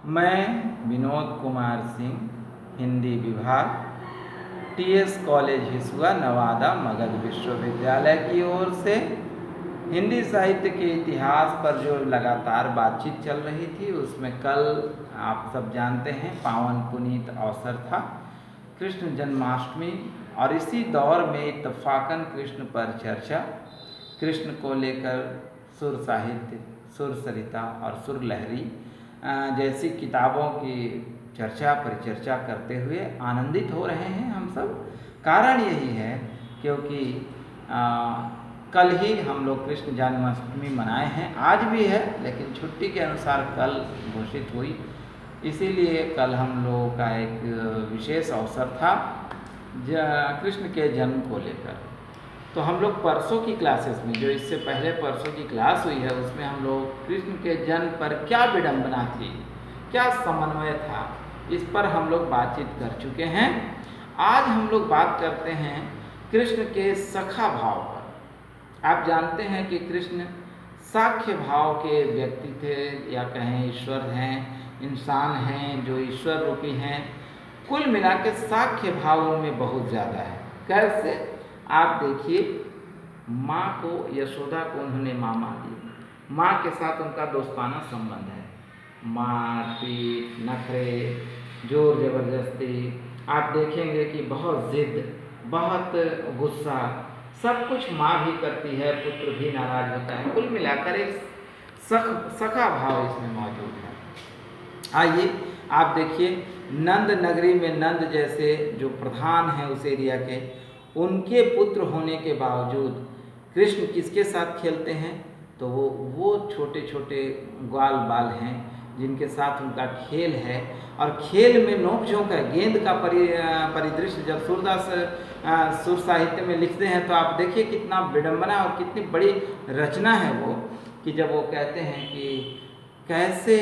मैं विनोद कुमार सिंह, हिंदी विभाग, TS college Hisua, Nawada, Magadh विश्वविद्यालय की ओर से हिंदी साहित्य के इतिहास पर जो लगातार बातचीत चल रही थी, उसमें कल आप सब जानते हैं पावन पुनीत अवसर था कृष्ण जन्माष्टमी, और इसी दौर में इत्तफाकन कृष्ण पर चर्चा, कृष्ण को लेकर सुर साहित्य, सुर सरिता और सुर लहरी जैसी किताबों की चर्चा परिचर्चा करते हुए आनंदित हो रहे हैं हम सब। कारण यही है क्योंकि कल ही हम लोग कृष्ण जन्माष्टमी मनाए हैं, आज भी है लेकिन छुट्टी के अनुसार कल घोषित हुई, इसीलिए कल हम लोगों का एक विशेष अवसर था कृष्ण के जन्म को लेकर। तो हम लोग परसों की क्लासेस में, जो इससे पहले परसों की क्लास हुई है, उसमें हम लोग कृष्ण के जन्म पर क्या विडंबना थी, क्या समन्वय था, इस पर हम लोग बातचीत कर चुके हैं। आज हम लोग बात करते हैं कृष्ण के सखा भाव पर। आप जानते हैं कि कृष्ण साख्य भाव के व्यक्ति थे, या कहें ईश्वर हैं, इंसान हैं जो ईश्वर रूपी हैं। कुल मिला के साख्य भावों में बहुत ज़्यादा है। कैसे? आप देखिए, माँ को, यशोदा को उन्होंने माँ मान ली, माँ के साथ उनका दोस्ताना संबंध है, मार पीट, नखरे, जोर जबरदस्ती, आप देखेंगे कि बहुत जिद, बहुत गुस्सा, सब कुछ माँ भी करती है, पुत्र भी नाराज होता है। कुल मिलाकर एक सखा भाव इसमें मौजूद है। आइए आप देखिए, नंद नगरी में नंद जैसे जो प्रधान हैं उस एरिया के, उनके पुत्र होने के बावजूद कृष्ण किसके साथ खेलते हैं? तो वो छोटे छोटे ग्वाल बाल हैं जिनके साथ उनका खेल है। और खेल में नोक झोंक है। गेंद का परिदृश्य जब सूरदास सुर साहित्य में लिखते हैं तो आप देखिए कितना विडंबना और कितनी बड़ी रचना है वो, कि जब वो कहते हैं कि कैसे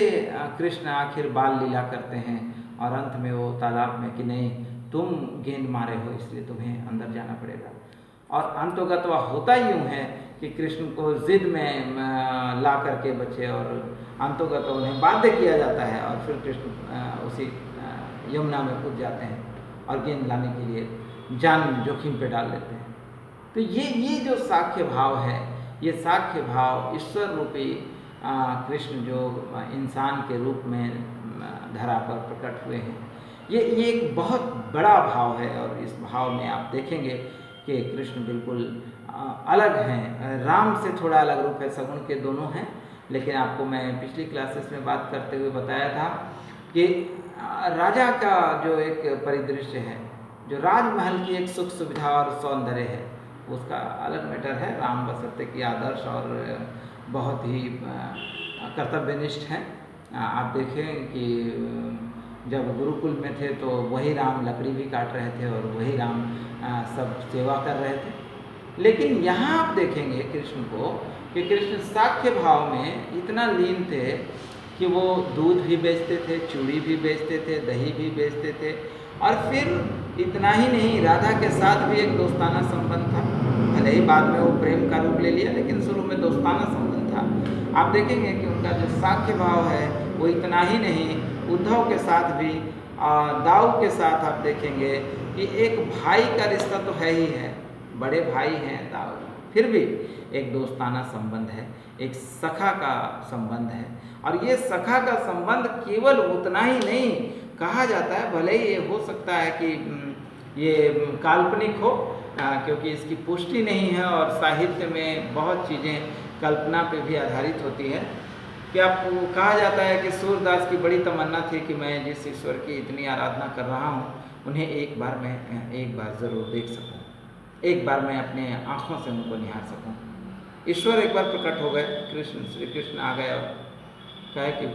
कृष्ण आखिर बाल लीला करते हैं, और अंत में वो तालाब में कि नहीं, तुम गेंद मारे हो इसलिए तुम्हें अंदर जाना पड़ेगा। और अंतोगत वह होता यूँ है कि कृष्ण को जिद में ला करके बच्चे, और अंतोगत उन्हें बाध्य किया जाता है, और फिर कृष्ण उसी यमुना में कूद जाते हैं और गेंद लाने के लिए जान जोखिम पे डाल लेते हैं। तो ये जो साख्य भाव है, ये साख्य भाव ईश्वर रूपी कृष्ण जो इंसान के रूप में धरा पर प्रकट हुए हैं, ये एक बहुत बड़ा भाव है। और इस भाव में आप देखेंगे कि कृष्ण बिल्कुल अलग हैं, राम से थोड़ा अलग रूप है, सगुण के दोनों हैं। लेकिन आपको मैं पिछली क्लासेस में बात करते हुए बताया था कि राजा का जो एक परिदृश्य है, जो राजमहल की एक सुख सुविधा और सौंदर्य है, उसका अलग मैटर है। राम बसंते की आदर्श और बहुत ही कर्तव्यनिष्ठ हैं। आप देखें कि जब गुरुकुल में थे तो वही राम लकड़ी भी काट रहे थे और वही राम सब सेवा कर रहे थे। लेकिन यहाँ आप देखेंगे कृष्ण को कि कृष्ण साख्य भाव में इतना लीन थे कि वो दूध भी बेचते थे, चूड़ी भी बेचते थे, दही भी बेचते थे, और फिर इतना ही नहीं, राधा के साथ भी एक दोस्ताना संबंध था। भले ही बाद में वो प्रेम का रूप ले लिया, लेकिन शुरू में दोस्ताना संबंध था। आप देखेंगे कि उनका जो साख्य भाव है वो इतना ही नहीं, उद्धव के साथ भी, दाऊ के साथ आप देखेंगे कि एक भाई का रिश्ता तो है ही है, बड़े भाई हैं दाऊ, फिर भी एक दोस्ताना संबंध है, एक सखा का संबंध है। और ये सखा का संबंध केवल उतना ही नहीं, कहा जाता है, भले ही ये हो सकता है कि ये काल्पनिक हो, क्योंकि इसकी पुष्टि नहीं है, और साहित्य में बहुत चीज़ें कल्पना पे भी आधारित होती है, कि आपको कहा जाता है कि सूरदास की बड़ी तमन्ना थी कि मैं जिस ईश्वर की इतनी आराधना कर रहा हूँ, उन्हें एक बार ज़रूर देख सकूँ, एक बार मैं अपने आँखों से उनको निहार सकूँ। ईश्वर एक बार प्रकट हो गए, श्री कृष्ण आ गए और कहे कि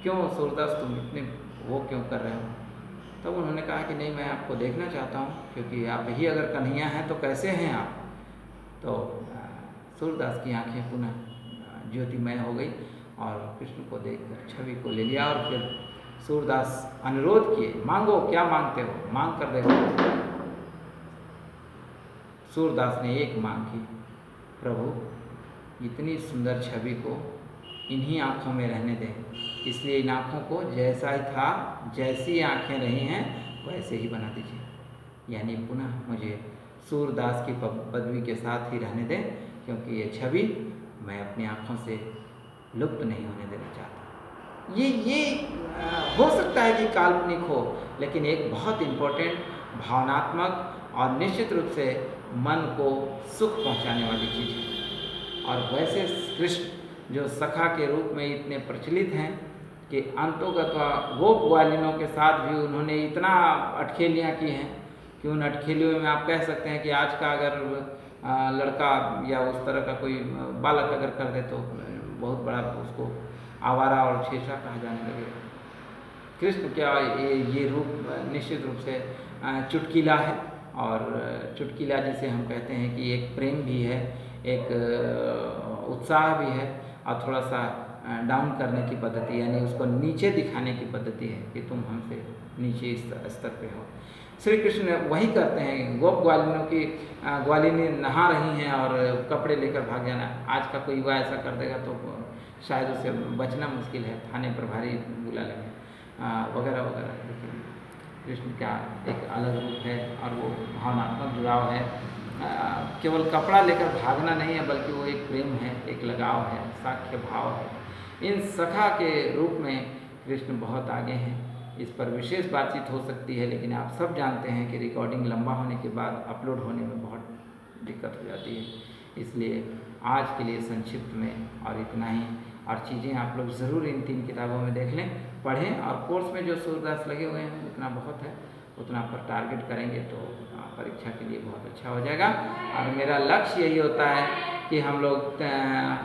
क्यों सूरदास तुम इतने वो क्यों कर रहे हो? तब उन्होंने कहा कि नहीं, मैं आपको देखना चाहता हूँ, क्योंकि आप ही अगर कन्हैया हैं तो कैसे हैं आप? तो सूरदास की आँखें पुनः ज्योतिमय हो गई और कृष्ण को देखकर छवि को ले लिया, और फिर सूरदास अनुरोध किए, मांगो, क्या मांगते हो, मांग कर देखो। सूरदास ने एक मांग की, प्रभु इतनी सुंदर छवि को इन्हीं आँखों में रहने दें, इसलिए इन आँखों को जैसा ही था, जैसी आँखें रही हैं वैसे ही बना दीजिए। यानी पुनः मुझे सूरदास की पदवी के साथ ही रहने दें, क्योंकि ये छवि मैं अपनी आँखों से लुप्त नहीं होने देना चाहता। ये हो सकता है कि काल्पनिक हो, लेकिन एक बहुत इम्पोर्टेंट भावनात्मक और निश्चित रूप से मन को सुख पहुंचाने वाली चीज़ है। और वैसे कृष्ण जो सखा के रूप में इतने प्रचलित हैं कि अंतोगत गोप ग्वालिनों के साथ भी उन्होंने इतना अटखेलियाँ की हैं कि उन अटखेलियों में आप कह सकते हैं कि आज का अगर लड़का या उस तरह का कोई बालक अगर कर दे तो बहुत बड़ा उसको आवारा और छेछा कहा जाने लगेगा। कृष्ण क्या ये रूप निश्चित रूप से चुटकीला है, और चुटकीला जिसे हम कहते हैं कि एक प्रेम भी है, एक उत्साह भी है, और थोड़ा सा डाउन करने की पद्धति, यानी उसको नीचे दिखाने की पद्धति है कि तुम हमसे नीचे इस स्तर पे हो। श्री कृष्ण वही करते हैं। गोप ग्वालिनों की ग्वालिनी नहा रही हैं और कपड़े लेकर भाग जाना, आज का कोई युवा ऐसा कर देगा तो शायद उससे बचना मुश्किल है, थाने प्रभारी बुला लेंगे वगैरह वगैरह। लेकिन कृष्ण का एक अलग रूप है और वो भावनात्मक जुड़ाव है। केवल कपड़ा लेकर भागना नहीं है, बल्कि वो एक प्रेम है, एक लगाव है, साख्य भाव है। इन सखा के रूप में कृष्ण बहुत आगे हैं। इस पर विशेष बातचीत हो सकती है, लेकिन आप सब जानते हैं कि रिकॉर्डिंग लंबा होने के बाद अपलोड होने में बहुत दिक्कत हो जाती है। इसलिए आज के लिए संक्षिप्त में और इतना ही, और चीज़ें आप लोग ज़रूर इन 3 किताबों में देख लें, पढ़ें, और कोर्स में जो सूरदास लगे हुए हैं उतना बहुत है, उतना पर टारगेट करेंगे तो परीक्षा के लिए बहुत अच्छा हो जाएगा। और मेरा लक्ष्य यही होता है कि हम लोग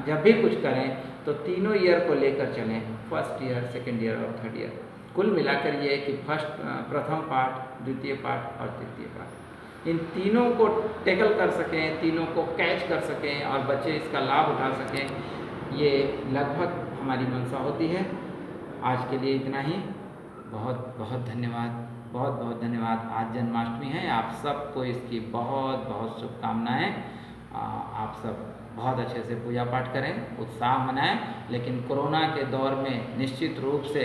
जब भी कुछ करें तो तीनों ईयर को लेकर चलें, फर्स्ट ईयर, सेकेंड ईयर और थर्ड ईयर। कुल मिलाकर ये है कि प्रथम पाठ, द्वितीय पाठ और तृतीय पाठ, इन तीनों को टैकल कर सकें, तीनों को कैच कर सकें और बच्चे इसका लाभ उठा सकें, ये लगभग हमारी मंशा होती है। आज के लिए इतना ही। बहुत बहुत धन्यवाद, बहुत बहुत धन्यवाद। आज जन्माष्टमी है, आप सबको इसकी बहुत बहुत शुभकामनाएँ। आप सब बहुत अच्छे से पूजा पाठ करें, उत्साह मनाएं, लेकिन कोरोना के दौर में निश्चित रूप से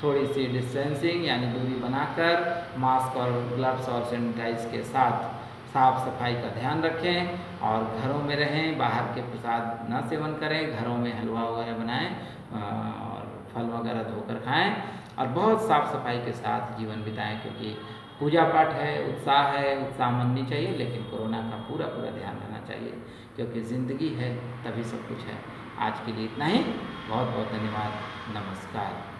थोड़ी सी डिस्टेंसिंग यानी दूरी बनाकर, मास्क और ग्लव्स और सैनिटाइज के साथ साफ सफाई का ध्यान रखें, और घरों में रहें, बाहर के प्रसाद न सेवन करें, घरों में हलवा वगैरह बनाएं और फल वगैरह धोकर खाएं, और बहुत साफ सफाई के साथ जीवन बिताएं, क्योंकि पूजा पाठ है, उत्साह मननी चाहिए, लेकिन कोरोना का पूरा ध्यान रहना चाहिए, क्योंकि ज़िंदगी है तभी सब कुछ है। आज के लिए इतना ही। बहुत बहुत धन्यवाद। नमस्कार।